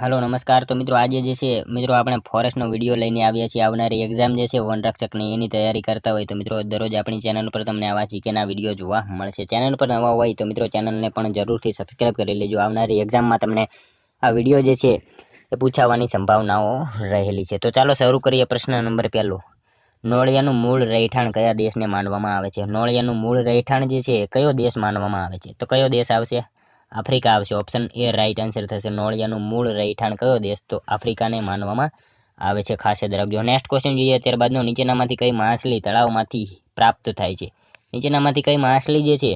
Hello नमस्कार। तो मित्रों आज जे छे मित्रों આપણે ફોરેસ્ટનો વિડિયો લઈને આવ્યા છીએ। આવનારી એક્ઝામ જે છે વનરક્ષકની એની તૈયારી કરતા હોય તો મિત્રો દરરોજ આપણી ચેનલ પર તમને આવા જીકેના વિડિયો જોવા મળશે। ચેનલ પર નવા હોય તો મિત્રો ચેનલને પણ જરૂરથી સબસ્ક્રાઇબ કરી લેજો। આવનારી એક્ઝામમાં તમને આ વિડિયો જે છે એ પૂછાવાની સંભાવનાઓ રહેલી છે। તો ચાલો શરૂ કરીએ। પ્રશ્ન નંબર 1 નોળિયાનું મૂળ રહેઠાણ કયા દેશને માનવામાં આવે છે? નોળિયાનું મૂળ રહેઠાણ જે છે કયો દેશ માનવામાં આવે છે? તો કયો દેશ આવશે? आफ्रिका आवशे। ऑप्शन ए राइट आंसर थशे। नोळियानुं मूळ રહેઠાણ कयो देश? तो आफ्रिकाने मानवामां आवे छे। खास याद राखजो। नेक्स्ट क्वेश्चन जोईए। त्यारबादनो नीचेनामांथी कई माछली तळावमांथी प्राप्त थाय छे? नीचेनामांथी कई माछली जे छे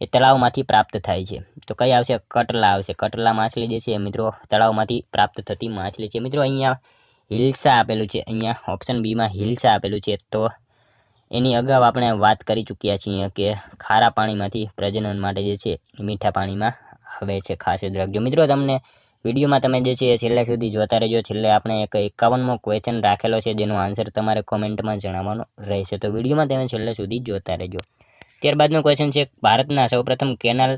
ए तळावमांथी प्राप्त थाय छे? तो कई आवशे? कटला आवशे। कटला माछली जे छे मित्रों तळावमांथी प्राप्त थती माछली छे। मित्रों अहींया हिल्सा आपेलुं छे। अहींया ऑप्शन बी मां हिल्सा आपेलुं छे। तो एनी अगाऊ आपणे वात करी चूक्या छीए के खारा पाणीमांथी प्रजनन माटे जे छे मीठा पाणीमां आवे छे। खास याद राखजो। मित्रों तमने विडियोमां तमे जे छे छेल्ले सुधी जोता रहेजो। छेल्ले आपणे एक 51मो क्वेश्चन राखेलो छे जेनो आंसर तमारे कमेंटमां जणाववानो रहेशे। तो विडियोमां तमे छेल्ले सुधी जोता रहेजो। त्यारबादनो क्वेश्चन छे भारतना सौप्रथम केनाल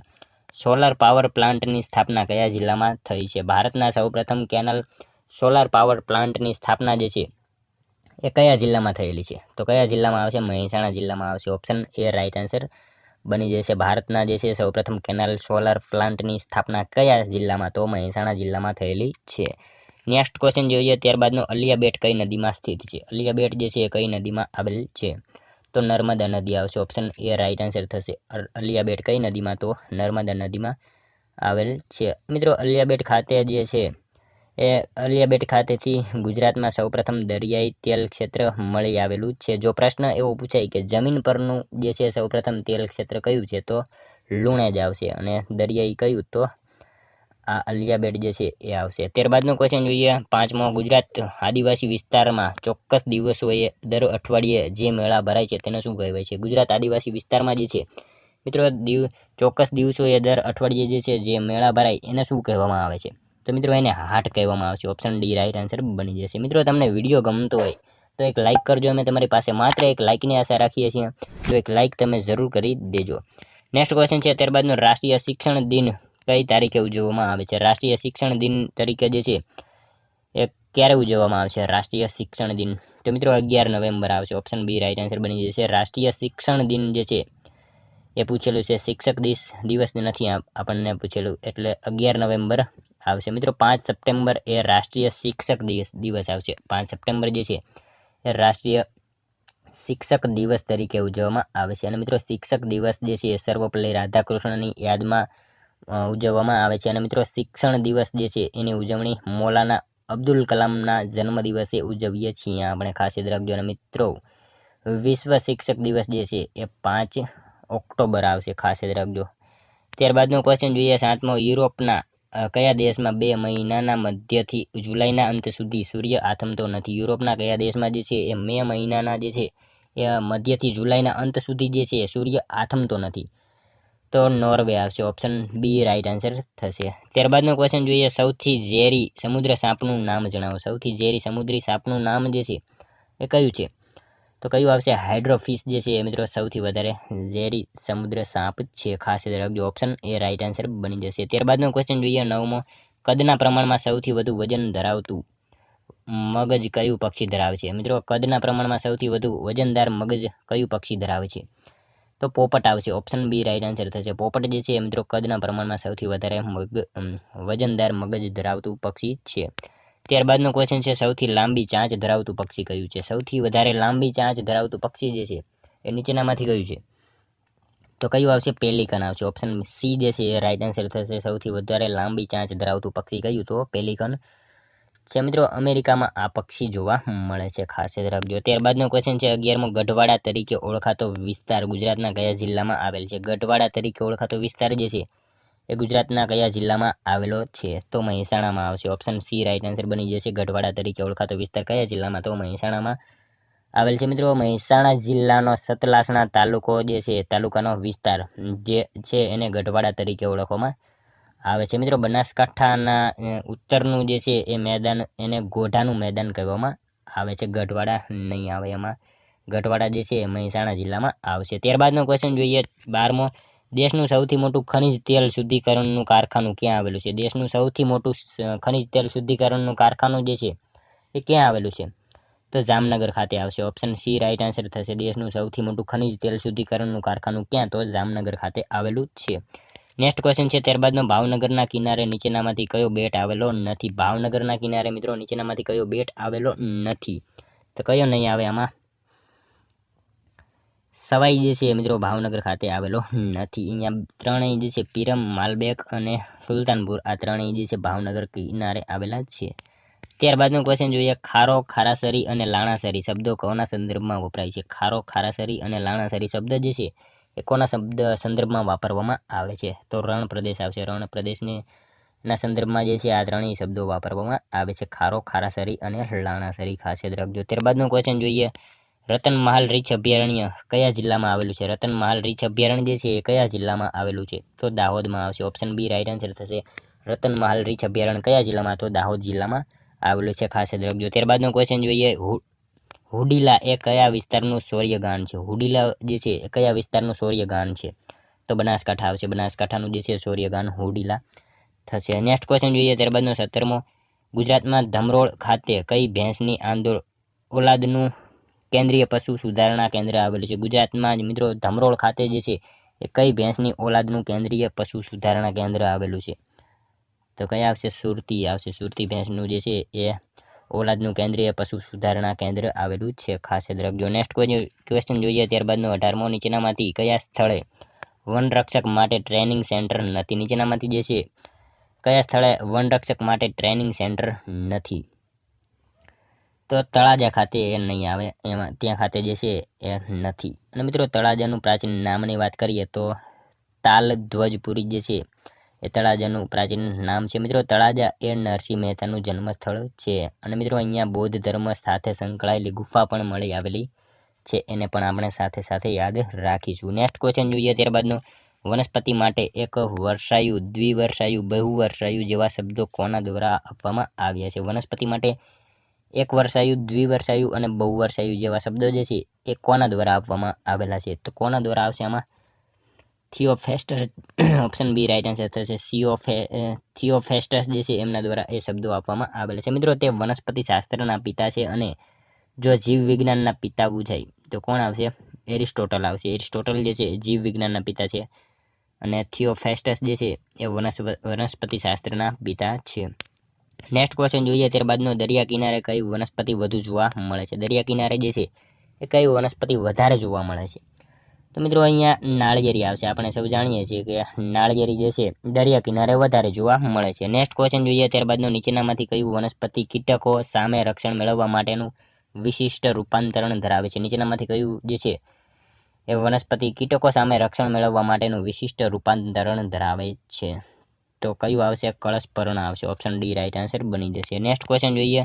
सोलर पावर प्लांटनी स्थापना कया जिल्लामां थई छे? भारतना सौप्रथम केनाल सोलर पावर प्लांटनी स्थापना जे छे ए कया जिल्लामां थयेली छे? तो कया जिल्लामां आवशे? महेसाणा जिल्लामां आवशे। ऑप्शन ए राइट आंसर बनी जशे। भारतना जे छे सौप्रथम केनाल सोलर प्लांटनी स्थापना कया जिल्लामां? तो महेसाणा जिल्लामां थयेली छे। नेक्स्ट क्वेश्चन जोईए। त्यारबादनो अलिया बेट कई नदीमां स्थित छे? अलिया बेट जे छे कई नदीमां आवेल छे? तो नर्मदा नदी आवशे। ऑप्शन ए राइट आंसर थशे। अलिया बेट कई नदीमां? तो नर्मदा नदीमां आवेल छे। मित्रों अलिया बेट खाते जे छे ए अलिया बेट खातेथी गुजरातमां सौप्रथम दरियाई तेल क्षेत्र मळी आवेलुं छे। जो प्रश्न एवो पूछाय के जमीन परनुं जे छे सौप्रथम तेल क्षेत्र कयुं छे? तो लूणेज आवशे। अने दरियाई कयुं? तो आ अलिया बेट जे छे ए आवशे। त्यारबादनो क्वेश्चन जोईए। 5मो गुजरात आदिवासी विस्तारमां चोक्कस दिवसोए दर अठवाडिये जे मेळा भराय छे तेने शुं कहेवाय छे? गुजरात आदिवासी विस्तारमां जे छे मित्रों चोक्कस दिवसोए दर अठवाडिये जे छे जे मेळा भराय एने शुं कहेवामां आवे छे? तो मित्रों एने हाट कहेवामां आवे छे। ऑप्शन डी राइट आंसर बनी जशे। मित्रों तमने विडियो गमतो होय तो एक लाइक करजो। अमे तमारी पासे मात्र एक लाइकनी आशा राखीए छीए। तो एक लाइक तमे जरूर करी देजो। नेक्स्ट क्वेश्चन छे त्यारबादनो राष्ट्रीय शिक्षण दिन कई तारीखे उजववामां आवे छे? राष्ट्रीय शिक्षण दिन तरीके जे छे ए क्यारे उजववामां आवे छे? राष्ट्रीय शिक्षण दिन तो मित्रों 11 नवेम्बर आवशे। ऑप्शन बी राइट आंसर बनी जशे। राष्ट्रीय शिक्षण दिन जे छे ए पूछेलुं छे। शिक्षक दिवस नथी आपणने पूछेलुं એટલે 11 नवेम्बर आवशे। मित्रों 5 सप्टेम्बर ए राष्ट्रीय शिक्षक दिवस आवशे। 5 सप्टेम्बर जे छे ए राष्ट्रीय शिक्षक दिवस तरीके उजववामां आवे छे। अने मित्रों शिक्षक दिवस जे छे सर्वपल्ली राधाकृष्णनी यादमां उजववामां आवे छे। अने मित्रों शिक्षण दिवस जे छे एनी उजवणी मौलाना अब्दुल कलामना जन्मदिवसे उजवीए छीए आपणे। खास याद राखजो। अने मित्रों विश्व शिक्षक दिवस जे छे ए 5 ऑक्टोबर आवशे। खास याद राखजो। त्यारबादनो क्वेश्चन जोईए। 7मो युरोपना कया देशमां 2 महीनाना मध्यथी जुलाईना अंत सुधी सूर्य आथमतो नथी? युरोपना कया देशमां जे छे ए मे महीनाना जे छे ए मध्यथी जुलाईना अंत सुधी जे छे सूर्य आथमतो नथी? तो नॉर्वे आवशे। ऑप्शन बी राइट आंसर थशे। त्यारबादनो क्वेश्चन जोईए। सौथी झेरी समुद्र सापनुं नाम जणावो। सौथी झेरी समुद्री सापनुं नाम जे छे ए कयुं छे? तो कयुं आवशे? हाइड्रोफिश जे छे मित्रों सौथी वधारे झेरी समुद्र साप छे। खास याद राखजो। ऑप्शन ए राइट आंसर बनी जशे। त्यारबादनो क्वेश्चन जोईए। 9मो कदना प्रमाणमां सौथी वधु वजन धरावतुं मगज कयुं पक्षी धरावे छे? मित्रों कदना प्रमाणमां सौथी वधु वजनदार मगज कयुं पक्षी धरावे छे? तो पोपट आवशे। ऑप्शन बी राइट आंसर थशे। पोपट जे छे मित्रों कदना प्रमाणमां सौथी वधारे वजनदार मगज धरावतुं पक्षी छे। त्यारबादनो क्वेश्चन छे। सौथी लांबी चांच धरावतुं पक्षी कयुं छे? सौथी वधारे लांबी चांच धरावतुं पक्षी जे छे ए नीचेनामांथी कयुं छे? तो कयुं आवशे? पेलिकन आवशे। ऑप्शन सी जे छे ए राइट आंसर थशे। सौथी वधारे लांबी चांच धरावतुं पक्षी कयुं? तो पेलिकन छे। मित्रों अमेरिकामां आ पक्षी जोवा मळे छे। खास याद राखजो। त्यारबादनो क्वेश्चन छे। 11मो गઢવાડા तरीके ओळखातो विस्तार गुजरातना कया जिल्लामां आवेल छे? गઢવાડા तरीके ओळखातो विस्तार जे छे ए गुजरातना कया जिल्लामां आवेलो छे? तो મહેસાણામાં आवशे। ऑप्शन सी राइट आंसर बनी जशे। गઢવાડા तरीके ओळखातो विस्तार कया जिल्लामां? तो મહેસાણામાં आवेल छे। मित्रों મહેસાણા जिल्लानो સતલાસણા तालुको जे छे तालुकानो विस्तार जे छे एने गઢવાડા तरीके ओळखवामां आवे छे। मित्रों बनासकांठाना उत्तरनुं जे छे ए मैदान एने गोढानुं मैदान कहेवामां आवे छे। गઢવાડા नहीं आवे एमां। गઢવાડા जे छे મહેસાણા जिल्लामां आवशे। त्यारबादनो क्वेश्चन जोईए। 12मो દેશનું સૌથી મોટું ખનિજ તેલ શુદ્ધિકરણનું કારખાનું ક્યાં આવેલું છે? દેશનું સૌથી મોટું ખનિજ તેલ શુદ્ધિકરણનું કારખાનું જે છે એ ક્યાં આવેલું છે? તો જામનગર ખાતે આવશે. ઓપ્શન સી રાઈટ આન્સર થશે. દેશનું સૌથી મોટું ખનિજ તેલ શુદ્ધિકરણનું કારખાનું ક્યાં? તો જામનગર ખાતે આવેલું છે. નેક્સ્ટ ક્વેશ્ચન છે ત્યારબાદનો, ભાવનગરના કિનારે નીચેનામાંથી કયો બેટ આવેલો નથી? ભાવનગરના કિનારે મિત્રો નીચેનામાંથી કયો બેટ આવેલો નથી? તો કયો નહીં આવે આમાં? સવાઈ જે છે મિત્રો ભાવનગર ખાતે આવેલો નથી. અહીંયા ત્રણેય જે છે પીરમ, માલબેક અને સુલતાનપુર, આ ત્રણેય જે છે ભાવનગર કિનારે આવેલા છે. ત્યારબાદનો ક્વેશ્ચન જોઈએ, ખારો, ખારાસરી અને લાણાસરી શબ્દો કોના સંદર્ભમાં વપરાય છે? ખારો, ખારાસરી અને લાણાસરી શબ્દ જે છે એ કોના સંદર્ભમાં વાપરવામાં આવે છે? તો રણ પ્રદેશ આવશે. રણ પ્રદેશને ના સંદર્ભમાં જે છે આ ત્રણેય શબ્દો વાપરવામાં આવે છે, ખારો, ખારાસરી અને લાણાસરી. ખાસ યાદ રાખજો. ત્યારબાદનો ક્વેશ્ચન જોઈએ, રતનમહાલ રીંછ અભયારણ્ય કયા જિલ્લામાં આવેલું છે? રતનમહાલ રીંછ અભયારણ્ય જે છે એ કયા જિલ્લામાં આવેલું છે? તો દાહોદમાં આવશે. ઓપ્શન બી રાઈટ આન્સર થશે. રતનમહાલ રીંછ અભયારણ્ય કયા જિલ્લામાં? તો દાહોદ જિલ્લામાં આવેલું છે. ખાસ યાદ રાખજો. ત્યારબાદનો ક્વેશ્ચન જોઈએ, હુડીલા એ કયા વિસ્તારનું સૂર્યગાન છે? હુડીલા જે છે એ કયા વિસ્તારનું સૂર્યગાન છે? તો બનાસકાંઠા આવશે. બનાસકાંઠાનું જે છે સૂર્યગાન હુડીલા થશે. નેક્સ્ટ ક્વેશ્ચન જોઈએ ત્યારબાદનો 17મો, ગુજરાતમાં ધમરોળ ખાતે કઈ ભેંસની ઓલાદનું કેન્દ્રીય પશુ સુધારણા કેન્દ્ર આવેલું છે? ગુજરાતમાં મિત્રો ધમરોળ ખાતે જે છે એ કઈ ભેંસની ઓલાદનું કેન્દ્રીય પશુ સુધારણા કેન્દ્ર આવેલું છે? તો કયા આવશે? સુરતી આવશે. સુરતી ભેંસનું જે છે એ ઓલાદનું કેન્દ્રીય પશુ સુધારણા કેન્દ્ર આવેલું છે. ખાસ યાદ રાખજો. નેક્સ્ટ ક્વેશ્ચન જોઈએ ત્યારબાદનો 18મો, નીચેનામાંથી કયા સ્થળે વનરક્ષક માટે ટ્રેનિંગ સેન્ટર નથી? નીચેનામાંથી જે છે કયા સ્થળે વનરક્ષક માટે ટ્રેનિંગ સેન્ટર નથી? તો તળાજા ખાતે એ નહીં આવે, એમાં ત્યાં ખાતે જે છે એ નથી. અને મિત્રો તળાજાનું પ્રાચીન નામની વાત કરીએ તો તાલધ્વજપુરી જે છે એ તળાજાનું પ્રાચીન નામ છે. મિત્રો તળાજા એ નરસિંહ મહેતાનું જન્મસ્થળ છે. અને મિત્રો અહીંયા બૌદ્ધ ધર્મ સાથે સંકળાયેલી ગુફા પણ મળી આવેલી છે, એને પણ આપણે સાથે સાથે યાદ રાખીશું. નેક્સ્ટ ક્વેશ્ચન જોઈએ ત્યારબાદનો, વનસ્પતિ માટે એક વર્ષાયુ, દ્વિવર્ષાયુ, બહુવર્ષાયુ જેવા શબ્દો કોના દ્વારા આપવામાં આવ્યા છે? વનસ્પતિ માટે એક વર્ષાયુ, દ્વિવર્ષાયુ અને બહુવર્ષાયુ જેવા શબ્દો જે છે એ કોના દ્વારા આપવામાં આવેલા છે? તો કોના દ્વારા આવશે આમાં? થિયોફેસ્ટસ. ઓપ્શન બી રાઈટ આન્સર થશે. થિયોફેસ્ટસ જે છે એમના દ્વારા એ શબ્દો આપવામાં આવેલા છે. મિત્રો તે વનસ્પતિ શાસ્ત્રના પિતા છે, અને જો જીવ વિજ્ઞાનના પિતા પૂછાય તો કોણ આવશે? એરિસ્ટોટલ આવશે. એરિસ્ટોટલ જે છે જીવ વિજ્ઞાનના પિતા છે, અને થિયોફેસ્ટસ જે છે એ વનસ્પતિ શાસ્ત્રના પિતા છે. નેક્સ્ટ ક્વેશ્ચન જોઈએ ત્યારબાદનો, દરિયા કિનારે કઈ વનસ્પતિ વધુ જોવા મળે છે? દરિયા કિનારે જે છે એ કઈ વનસ્પતિ વધારે જોવા મળે છે? તો મિત્રો અહીંયા નાળિયેરી આવશે. આપણે સૌ જાણીએ છીએ કે નાળિયેરી જે છે દરિયા કિનારે વધારે જોવા મળે છે. નેક્સ્ટ ક્વેશ્ચન જોઈએ ત્યારબાદનો, નીચેનામાંથી કયું વનસ્પતિ કીટકો સામે રક્ષણ મેળવવા માટેનું વિશિષ્ટ રૂપાંતરણ ધરાવે છે? નીચેનામાંથી કયું જે છે એ વનસ્પતિ કીટકો સામે રક્ષણ મેળવવા માટેનું વિશિષ્ટ રૂપાંતરણ ધરાવે છે? તો કયું આવશે? કળશપર્ણ આવશે. ઓપ્શન ડી રાઈટ આન્સર બની જશે. નેક્સ્ટ ક્વેશ્ચન જોઈએ,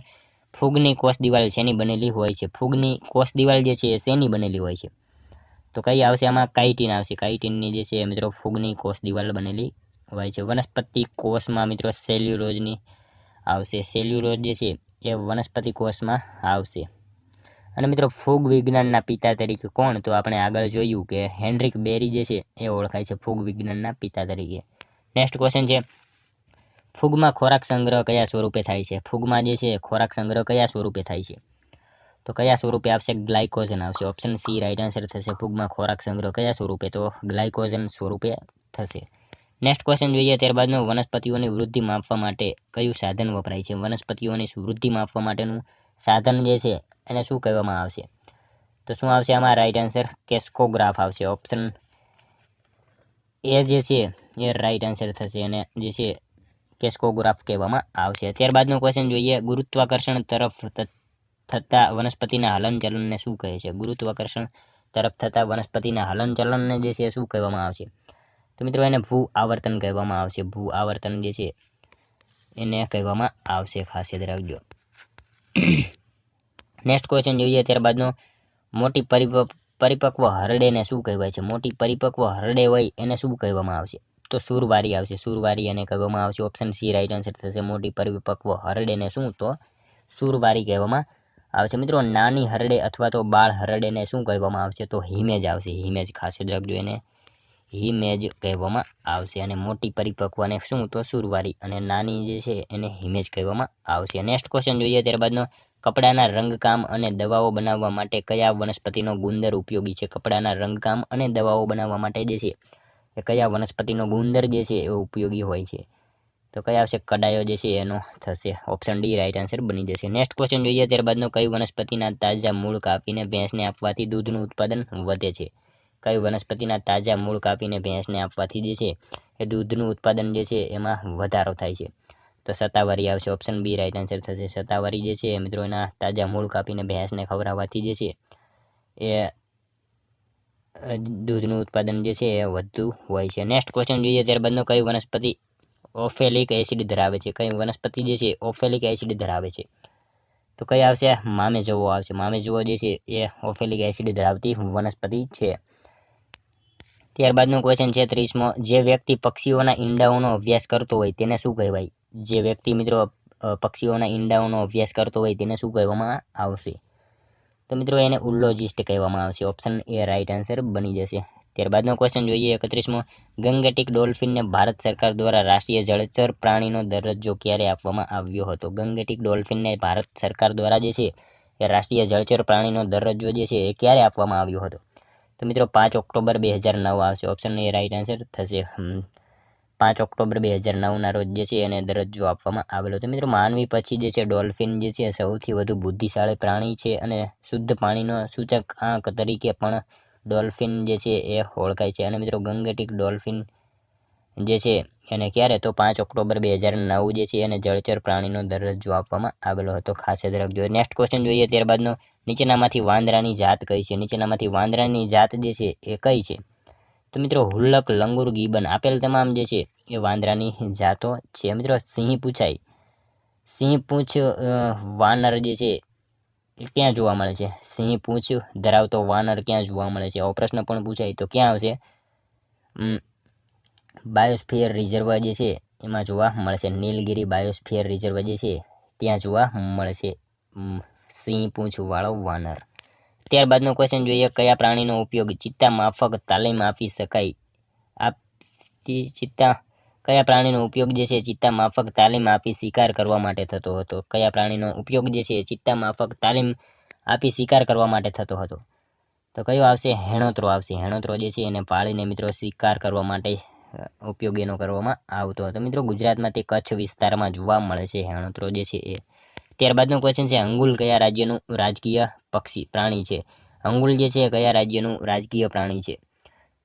ફૂગની કોષ દિવાલ શેની બનેલી હોય છે? ફૂગની કોષ દિવાલ જે છે એ શેની બનેલી હોય છે? તો કઈ આવશે આમાં? કાઇટિન આવશે. કાઇટિનની જે છે મિત્રો ફૂગની કોષ દિવાલ બનેલી હોય છે. વનસ્પતિ કોષમાં મિત્રો સેલ્યુલોઝની આવશે. સેલ્યુલોઝ જે છે એ વનસ્પતિ કોષમાં આવશે. અને મિત્રો ફૂગ વિજ્ઞાનના પિતા તરીકે કોણ? તો આપણે આગળ જોયું કે હેનરિક બેરી જે છે એ ઓળખાય છે ફૂગ વિજ્ઞાનના પિતા તરીકે. નેક્સ્ટ ક્વેશ્ચન છે, ફૂગમાં ખોરાક સંગ્રહ કયા સ્વરૂપે થાય છે? ફૂગમાં જે છે ખોરાક સંગ્રહ કયા સ્વરૂપે થાય છે? તો કયા સ્વરૂપે આવશે? ગ્લાયકોજન આવશે. ઓપ્શન સી રાઈટ આન્સર થશે. ફૂગમાં ખોરાક સંગ્રહ કયા સ્વરૂપે? તો ગ્લાયકોજન સ્વરૂપે થશે. નેક્સ્ટ ક્વેશ્ચન જોઈએ ત્યારબાદનો, વનસ્પતિઓની વૃદ્ધિ માપવા માટે કયું સાધન વપરાય છે? વનસ્પતિઓની વૃદ્ધિ માપવા માટેનું સાધન જે છે એને શું કહેવામાં આવશે? તો શું આવશે આમાં? રાઈટ આન્સર કેસ્કોગ્રાફ આવશે. ઓપ્શન એ જે છે એ રાઈટ આન્સર થશે, અને જે છે કેસ્કોગ્રાફ કહેવામાં આવશે. ત્યારબાદનો ક્વેશ્ચન જોઈએ, ગુરુત્વાકર્ષણ તરફ થતા વનસ્પતિના હલનચલનને શું કહે છે? ગુરુત્વાકર્ષણ તરફ થતા વનસ્પતિના હલનચલનને જે છે શું કહેવામાં આવશે? તો મિત્રો એને ભૂ આવર્તન કહેવામાં આવશે. ભૂ આવર્તન જે છે એને કહેવામાં આવશે. ખાસ યાદ રાખજો. નેક્સ્ટ ક્વેશ્ચન જોઈએ ત્યારબાદનો, મોટી પરિપક્વ હરડેને શું કહેવાય છે? મોટી પરિપક્વ હરડે હોય એને શું કહેવામાં આવશે? તો સુરવારી આવશે. સુરવારી એને કહેવામાં આવશે. ઓપ્શન સી રાઈટ આન્સર થશે. મોટી પરિપક્વ હરડેને શું? તો સુરવારી કહેવામાં આવશે. મિત્રો નાની હરડે અથવા તો બાળ હરડેને શું કહેવામાં આવશે? તો હિમેજ આવશે. હિમેજ ખાસ યાદ રાખજો, એને હિમેજ કહેવામાં આવશે અને મોટી પરિપક્વને શું તો સુરવારી અને નાની જે છે એને હિમેજ કહેવામાં આવશે. નેક્સ્ટ ક્વેશ્ચન જોઈએ ત્યારબાદનો કપડાના રંગકામ અને દવાઓ બનાવવા માટે કયા વનસ્પતિનો ગુંદર ઉપયોગી છે? કપડાના રંગકામ અને દવાઓ બનાવવા માટે જે છે એ કયા વનસ્પતિનો ગુંદર જે છે એ ઉપયોગી હોય છે? તો કયા આવશે? કડાયો જે છે એનો થશે. ઓપ્શન ડી રાઈટ આન્સર બની જશે. નેક્સ્ટ ક્વેશ્ચન જોઈએ ત્યારબાદનો કઈ વનસ્પતિના તાજા મૂળ કાપીને ભેંસને આપવાથી દૂધનું ઉત્પાદન વધે છે? કઈ વનસ્પતિના તાજા મૂળ કાપીને ભેંસને આપવાથી જે છે એ દૂધનું ઉત્પાદન જે છે એમાં વધારો થાય છે? તો શતાવરી આવશે. ઓપ્શન બી રાઈટ આન્સર થશે. શતાવરી જે છે મિત્રો એના તાજા મૂળ કાપીને ભેંસને ખવડાવવાથી જે છે એ દૂધનું ઉત્પાદન જે છે એ વધતું હોય છે. નેક્સ્ટ ક્વેશ્ચન જોઈએ ત્યારબાદનો કઈ વનસ્પતિ ઓફેલિક એસિડ ધરાવે છે? કઈ વનસ્પતિ જે છે ઓફેલિક એસિડ ધરાવે છે? તો કઈ આવશે? મામેજવો આવશે. મામેજવો જે છે એ ઓફેલિક એસિડ ધરાવતી વનસ્પતિ છે. ત્યારબાદનો ક્વેશ્ચન છે 30મો, જે વ્યક્તિ પક્ષીઓના ઈંડાઓનો અભ્યાસ કરતો હોય તેને શું કહેવાય? જે વ્યક્તિ મિત્રો પક્ષીઓના ઈંડાઓનો અભ્યાસ કરતો હોય તેને શું કહેવામાં આવશે? તો મિત્રો એને ઉલોજિસ્ટ કહેવામાં આવશે. ઓપ્શન એ રાઈટ આન્સર બની જશે. ત્યારબાદનો ક્વેશ્ચન જોઈએ 31મો, ગંગેટિક ડોલ્ફિનને ભારત સરકાર દ્વારા રાષ્ટ્રીય જળચર પ્રાણીનો દરજ્જો ક્યારે આપવામાં આવ્યો હતો? ગંગેટિક ડોલ્ફિનને ભારત સરકાર દ્વારા જે છે એ રાષ્ટ્રીય જળચર પ્રાણીનો દરજ્જો જે છે એ ક્યારે આપવામાં આવ્યો હતો? તો મિત્રો 5 ઓક્ટોબર 2009 આવશે. ઓપ્શન એ રાઈટ આન્સર થશે. 5 ઓક્ટોબર 2009ના રોજ જે છે એને દરજ્જો આપવામાં આવેલો. તો મિત્રો માનવી પછી જે છે ડોલ્ફિન જે છે સૌથી વધુ બુદ્ધિશાળી પ્રાણી છે અને શુદ્ધ પાણીનો સૂચક આંક તરીકે પણ ડોલ્ફિન જે છે એ ઓળખાય છે. અને મિત્રો ગંગેટિક ડોલ્ફિન જે છે એને ક્યારે? તો 5 ઓક્ટોબર 2009 જે છે એને જળચર પ્રાણીનો દરજ્જો આપવામાં આવેલો હતો. ખાસ યાદ રાખજો. નેક્સ્ટ ક્વેશ્ચન જોઈએ ત્યારબાદનો નીચેનામાંથી વાંદરાની જાત કઈ છે? નીચેનામાંથી વાંદરાની જાત જે છે એ કઈ છે? તો મિત્રો હુલ્લક, લંગૂર, ગિબન આપેલ તમામ જે છે એ વાંદરાની જાતો છે. મિત્રો સિંહ પૂછાય, સિંહ પૂંછ વાનર જે છે એ ક્યાં જોવા મળે છે? સિંહ પૂંછ ધરાવતો વાનર ક્યાં જોવા મળે છે? આવો પ્રશ્ન પણ પૂછાય તો ક્યાં આવશે? બાયોસ્ફિયર રિઝર્વ જે છે એમાં જોવા મળશે. નીલગિરી બાયોસ્ફિયર રિઝર્વ જે છે ત્યાં જોવા મળશે સિંહ પૂંછ વાળો વાનર. ત્યારબાદનો ક્વેશ્ચન જોઈએ કયા પ્રાણીનો ઉપયોગ ચિત્તા માફક તાલીમ આપી શકાય? કયા પ્રાણીનો ઉપયોગ જે છે ચિત્તા માફક તાલીમ આપી શિકાર કરવા માટે થતો હતો? કયા પ્રાણીનો ઉપયોગ જે છે ચિત્તા માફક તાલીમ આપી શિકાર કરવા માટે થતો હતો? તો કયો આવશે? હેણોત્રો આવશે. હેણોત્રો જે છે એને પાળીને મિત્રો શિકાર કરવા માટે ઉપયોગ એનો કરવામાં આવતો હતો. મિત્રો ગુજરાતમાં તે કચ્છ વિસ્તારમાં જોવા મળે છે હેણોત્રો જે છે એ. ત્યારબાદનો ક્વેશ્ચન છે અંગુલ કયા રાજ્યનું રાજકીય પ્રાણી છે? અંગુલ જે છે કયા રાજ્યનું રાજકીય પ્રાણી છે?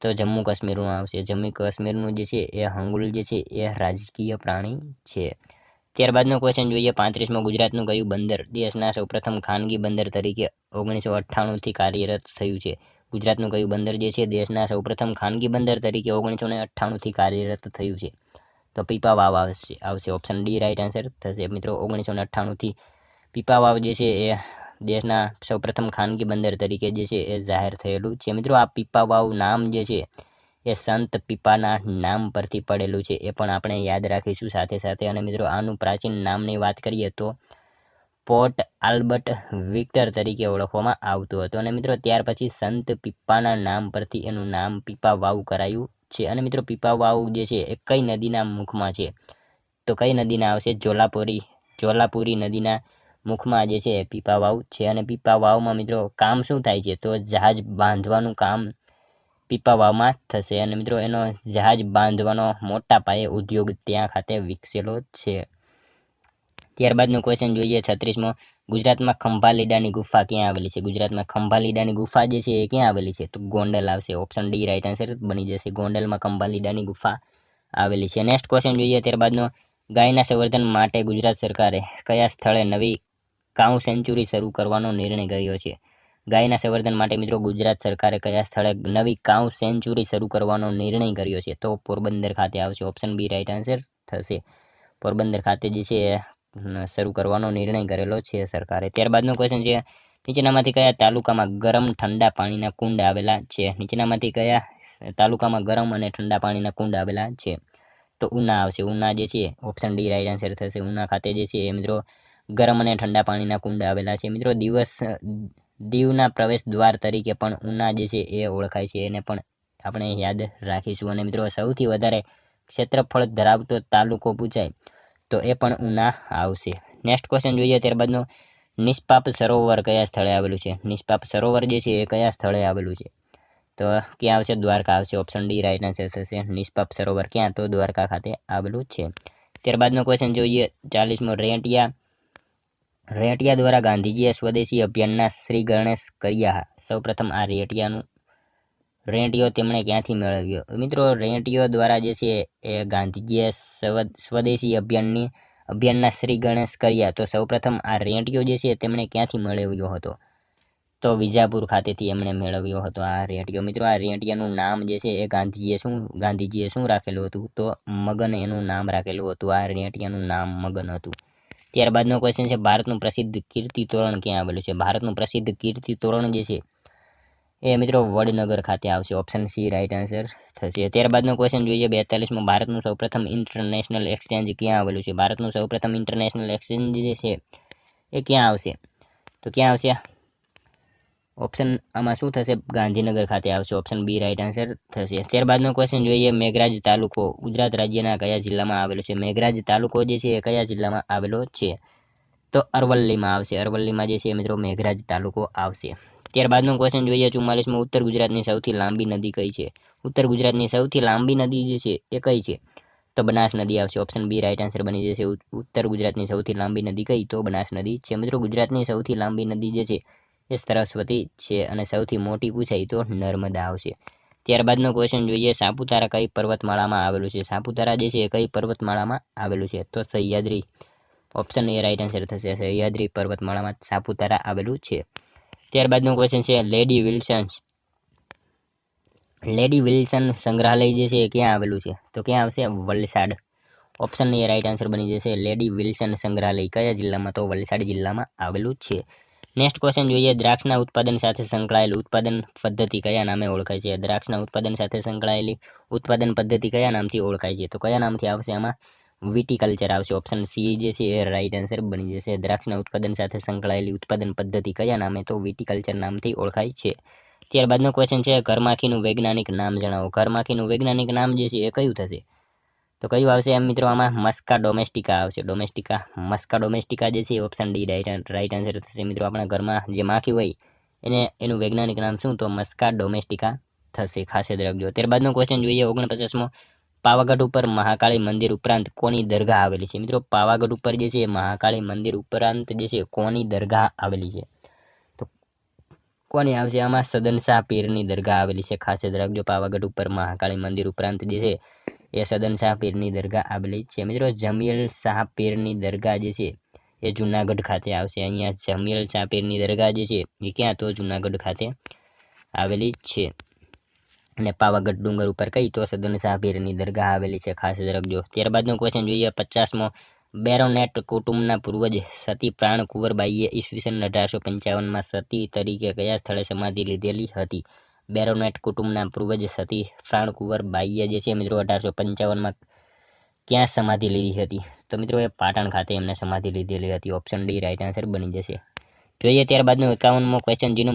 તો જમ્મુ કાશ્મીરનું આવશે. જમ્મુ કાશ્મીરનું જે છે એ અંગુલ જે છે એ રાજકીય પ્રાણી છે. ત્યારબાદનો ક્વેશ્ચન જોઈએ 35મો, ગુજરાતનું કયું બંદર દેશના સૌપ્રથમ ખાનગી બંદર તરીકે 1998થી કાર્યરત થયું છે? ગુજરાતનું કયું બંદર જે છે દેશના સૌપ્રથમ ખાનગી બંદર તરીકે 1998થી કાર્યરત થયું છે? તો પીપાવાવ આવશે. ઓપ્શન ડી રાઈટ આન્સર થશે. મિત્રો 1998થી પીપાવાવ જે છે એ દેશના સૌપ્રથમ ખાનગી બંદર તરીકે જે છે એ જાહેર થયેલું છે. મિત્રો આ પીપાવાવ નામ જે છે એ સંત પીપાના નામ પરથી પડેલું છે એ પણ આપણે યાદ રાખીશું સાથે સાથે. અને મિત્રો આનું પ્રાચીન નામની વાત કરીએ તો પોર્ટ આલ્બર્ટ વિક્ટર તરીકે ઓળખવામાં આવતું હતું. અને મિત્રો ત્યાર પછી સંત પીપાના નામ પરથી એનું નામ પીપાવાવ કરાયું છે. અને મિત્રો પીપાવાવ જે છે એ કઈ નદીના મુખમાં છે? તો કઈ નદીના આવશે? જોલાપુરી નદીના મુખમાં જે છે પીપાવાવ છે. અને પીપાવાવમાં મિત્રો કામ શું થાય છે? તો જહાજ બાંધવાનું કામ પીપાવાવમાં થશે. અને મિત્રો એનો જહાજ બાંધવાનો મોટા પાયે ઉદ્યોગ ત્યાં ખાતે વિકસેલો છે. ત્યારબાદનો ક્વેશ્ચન જોઈએ 36મો, ગુજરાતમાં ખંભાલીડાની ગુફા ક્યાં આવેલી છે? ગુજરાતમાં ખંભાલીડાની ગુફા જે છે એ ક્યાં આવેલી છે? તો ગોંડલ આવશે. ઓપ્શન ડી રાઈટ આન્સર બની જશે. ગોંડલમાં ખંભાલીડાની ગુફા આવેલી છે. નેક્સ્ટ ક્વેશ્ચન જોઈએ ત્યારબાદનો ગાયના સંવર્ધન માટે ગુજરાત સરકારે કયા સ્થળે નવી કાઉ સેન્ચુરી શરૂ કરવાનો નિર્ણય કર્યો છે? ગાયના સંવર્ધન માટે મિત્રો ગુજરાત સરકારે કયા સ્થળે નવી કાઉ સેન્ચુરી શરૂ કરવાનો નિર્ણય કર્યો છે? તો પોરબંદર ખાતે આવશે. ઓપ્શન બી રાઈટ આન્સર થશે. પોરબંદર ખાતે જે છે શરૂ કરવાનો નિર્ણય કરેલો છે સરકારે. ત્યારબાદનો ક્વેશ્ચન છે નીચેનામાંથી કયા તાલુકામાં ગરમ ઠંડા પાણીના કુંડ આવેલા છે? નીચેનામાંથી કયા તાલુકામાં ગરમ અને ઠંડા પાણીના કુંડ આવેલા છે? તો ઉના આવશે. ઉના જે છે ઓપ્શન ડી રાઈટ આન્સર થશે. ઉના ખાતે જે છે એ મિત્રો ગરમ અને ઠંડા પાણીના કુંડ આવેલા છે. મિત્રો દીવના પ્રવેશ દ્વાર તરીકે પણ ઉના જે છે એ ઓળખાય છે. એને પણ આપણે યાદ રાખીશું. અને મિત્રો સૌથી વધારે ક્ષેત્રફળ ધરાવતો તાલુકો પૂછાય તો એ પણ ઉના આવશે. નેક્સ્ટ ક્વેશ્ચન જોઈએ ત્યારબાદનો, નિષ્પાપ સરોવર કયા સ્થળે આવેલું છે? નિષ્પાપ સરોવર જે છે એ કયા સ્થળે આવેલું છે? તો ક્યાં આવશે? દ્વારકા આવશે. ઓપ્શન ડી રાઈટ આન્સર થશે. નિષ્પાપ સરોવર ક્યાં? તો દ્વારકા ખાતે આવેલું છે. ત્યારબાદનો ક્વેશ્ચન જોઈએ 40મો, રેટિયા દ્વારા ગાંધીજીએ સ્વદેશી અભિયાનના શ્રી ગણેશ કર્યા. સૌપ્રથમ આ રેટિયો તેમણે ક્યાંથી મેળવ્યો? મિત્રો રેટિયો દ્વારા જે છે એ ગાંધીજીએ સ્વદેશી અભિયાનના શ્રી ગણેશ કર્યા. તો સૌપ્રથમ આ રેટિયો જે છે તેમણે ક્યાંથી મેળવ્યો હતો? તો વિજાપુર ખાતેથી એમણે મેળવ્યો હતો આ રેટિયો. મિત્રો આ રેટિયાનું નામ જે છે એ ગાંધીજીએ શું રાખેલું હતું? તો મગન એનું નામ રાખેલું હતું. આ રેટિયાનું નામ મગન હતું. ત્યારબાદનો ક્વેશ્ચન છે, ભારતનું પ્રસિદ્ધ કીર્તિ તોરણ ક્યાં આવેલું છે? ભારતનું પ્રસિદ્ધ કીર્તિ તોરણ જે છે એ મિત્રો વડનગર ખાતે આવશે. ઓપ્શન સી રાઈટ આન્સર થશે. ત્યારબાદનો ક્વેશ્ચન જોઈએ 42મો, ભારતનું સૌપ્રથમ ઇન્ટરનેશનલ એક્સચેન્જ ક્યાં આવેલું છે? ભારતનું સૌપ્રથમ ઇન્ટરનેશનલ એક્સચેન્જ જે છે એ ક્યાં આવશે? તો ક્યાં આવશે? ઓપ્શન આમાં શું થશે? ગાંધીનગર ખાતે આવશે. ઓપ્શન બી રાઈટ આન્સર થશે. ત્યારબાદનો ક્વેશ્ચન જોઈએ, મેઘરાજ તાલુકો ગુજરાત રાજ્યના કયા જિલ્લામાં આવેલો છે? મેઘરાજ તાલુકો જે છે એ કયા જિલ્લામાં આવેલો છે? તો અરવલ્લીમાં આવશે. અરવલ્લીમાં જે છે મિત્રો મેઘરાજ તાલુકો આવશે. ત્યારબાદનો ક્વેશ્ચન જોઈએ 44મો, ઉત્તર ગુજરાતની સૌથી લાંબી નદી કઈ છે? ઉત્તર ગુજરાતની સૌથી લાંબી નદી જે છે એ કઈ છે? તો બનાસ નદી આવશે. ઓપ્શન બી રાઈટ આન્સર બની જશે. ઉત્તર ગુજરાતની સૌથી લાંબી નદી કઈ? તો બનાસ નદી છે. મિત્રો ગુજરાતની સૌથી લાંબી નદી જે છે એ સરસ્વતી છે. અને સૌથી મોટી પૂછાય તો નર્મદા આવશે. ત્યારબાદનો ક્વેશ્ચન જોઈએ, સાપુતારા કઈ પર્વતમાળામાં આવેલું છે? સાપુતારા જે છે એ કઈ પર્વતમાળામાં આવેલું છે? તો Sahyadri. Option A right answer થશે. સહ્યાદ્રી પર્વતમાળામાં સાપુતારા આવેલું છે. ત્યારબાદનો ક્વેશ્ચન છે, લેડી વિલ્સન સંગ્રહાલય જે છે એ ક્યાં આવેલું છે? તો ક્યાં આવશે? Valsad. Option A right answer બની જશે. લેડી વિલ્સન સંગ્રહાલય કયા જિલ્લામાં? તો વલસાડ જિલ્લામાં આવેલું છે. નેક્સ્ટ ક્વેશ્ચન જોઈએ, દ્રાક્ષના ઉત્પાદન સાથે સંકળાયેલ ઉત્પાદન પદ્ધતિ કયા નામે ઓળખાય છે? દ્રાક્ષના ઉત્પાદન સાથે સંકળાયેલી ઉત્પાદન પદ્ધતિ કયા નામથી ઓળખાય છે? તો કયા નામથી આવશે આમાં? વિટીકલ્ચર આવશે. ઓપ્શન સી જે છે એ રાઈટ આન્સર બની જશે. દ્રાક્ષના ઉત્પાદન સાથે સંકળાયેલી ઉત્પાદન પદ્ધતિ કયા નામે? તો વિટીકલ્ચર નામથી ઓળખાય છે. ત્યારબાદનો ક્વેશ્ચન છે, ઘરમાખીનું વૈજ્ઞાનિક નામ જણાવો. ઘરમાખીનું વૈજ્ઞાનિક નામ જે છે એ કયું થશે? તો કયું આવશે એમ મિત્રો? આમાં મસ્કા ડોમેસ્ટિકા આવશે. મસ્કા ડોમેસ્ટિકા જે છે ઓપ્શન ડી રાઈટ આન્સર થશે. મિત્રો આપણા ઘરમાં જે માખી હોય એનું વૈજ્ઞાનિક નામ શું? તો મસ્કા ડોમેસ્ટિકા થશે. ખાસ યાદ રાખજો. ત્યારબાદનો ક્વેશ્ચન જોઈએ 49મો, પાવાગઢ ઉપર મહાકાળી મંદિર ઉપરાંત કોની દરગાહ આવેલી છે? મિત્રો પાવાગઢ ઉપર જે છે મહાકાળી મંદિર ઉપરાંત જે છે કોની દરગાહ આવેલી છે? તો કોની આવશે આમાં? સદનશાહ પીરની દરગાહ આવેલી છે. ખાસ યાદ રાખજો. પાવાગઢ ઉપર મહાકાળી મંદિર ઉપરાંત જે છે એ સદનશાહ પીરની દરગાહ આવેલી છે. મિત્રો જમિયલ શાહ પીરની દરગાહ જે છે એ જુનાગઢ ખાતે આવશે. અહીંયા જમિયલ શાહ પીરની દરગાહ જે છે એ ક્યાં? તો જુનાગઢ ખાતે આવેલી છે. અને પાવાગઢ ડુંગર ઉપર કઈ? તો સદનશાહ પીરની દરગાહ આવેલી છે. ખાસ રાખજો. ત્યારબાદનો ક્વેશ્ચન જોઈએ 50મો, બેરોનેટ કુટુંબના પૂર્વજ સતી પ્રાણ કુંવરબાઈએ ઈસવીસન 1855માં સતી તરીકે કયા સ્થળે સમાધિ લીધેલી હતી? બેરોનેટ કુટુંબના પૂર્વજ સતી પ્રાણ કુંવરબાઈએ જે છે મિત્રો 1855માં ક્યાં સમાધિ લીધી હતી? તો મિત્રો એ પાટણ ખાતે એમને સમાધિ લીધેલી હતી. ઓપ્શન ડી રાઈટ આન્સર બની જશે. જોઈએ ત્યારબાદનો 51મો ક્વેશ્ચન, જેનો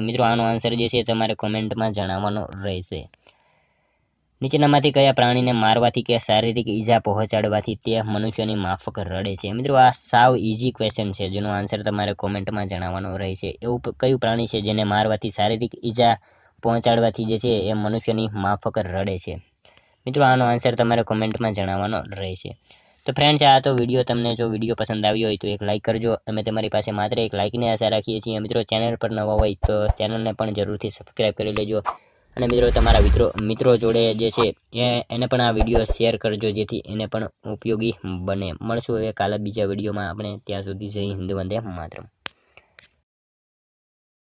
મિત્રો આનો આન્સર જે છે તમારે કોમેન્ટમાં જણાવવાનો રહેશે. નીચેનામાંથી કયા પ્રાણીને મારવાથી કે શારીરિક ઈજા પહોંચાડવાથી તે મનુષ્યની માફક રડે છે? મિત્રો આ સાવ ઇઝી ક્વેશ્ચન છે, જેનો આન્સર તમારે કોમેન્ટમાં જણાવવાનો રહેશે. એવું કયું પ્રાણી છે જેને મારવાથી શારીરિક ઈજા પહોંચાડવાથી જે છે એ મનુષ્યની માફક રડે છે? મિત્રો આનો આન્સર તમારે કોમેન્ટમાં જણાવવાનો રહેશે. તો ફ્રેન્ડ્સ, આ તો વિડીયો તમને જો વિડીયો પસંદ આવ્યો હોય તો એક લાઇક કરજો. અમે તમારી પાસે માત્ર એક લાઇકની આશા રાખીએ છીએ. મિત્રો ચેનલ પર નવા હોય તો ચેનલને પણ જરૂરથી સબસ્ક્રાઈબ કરી લેજો. અને મિત્રો તમારા મિત્રો જોડે જે છે એને પણ આ વિડીયો શેર કરજો, જેથી એને પણ ઉપયોગી બને. મળશું હવે કાલે બીજા વિડીયોમાં આપણે. ત્યાં સુધી જય હિન્દ, વંદે માતરમ.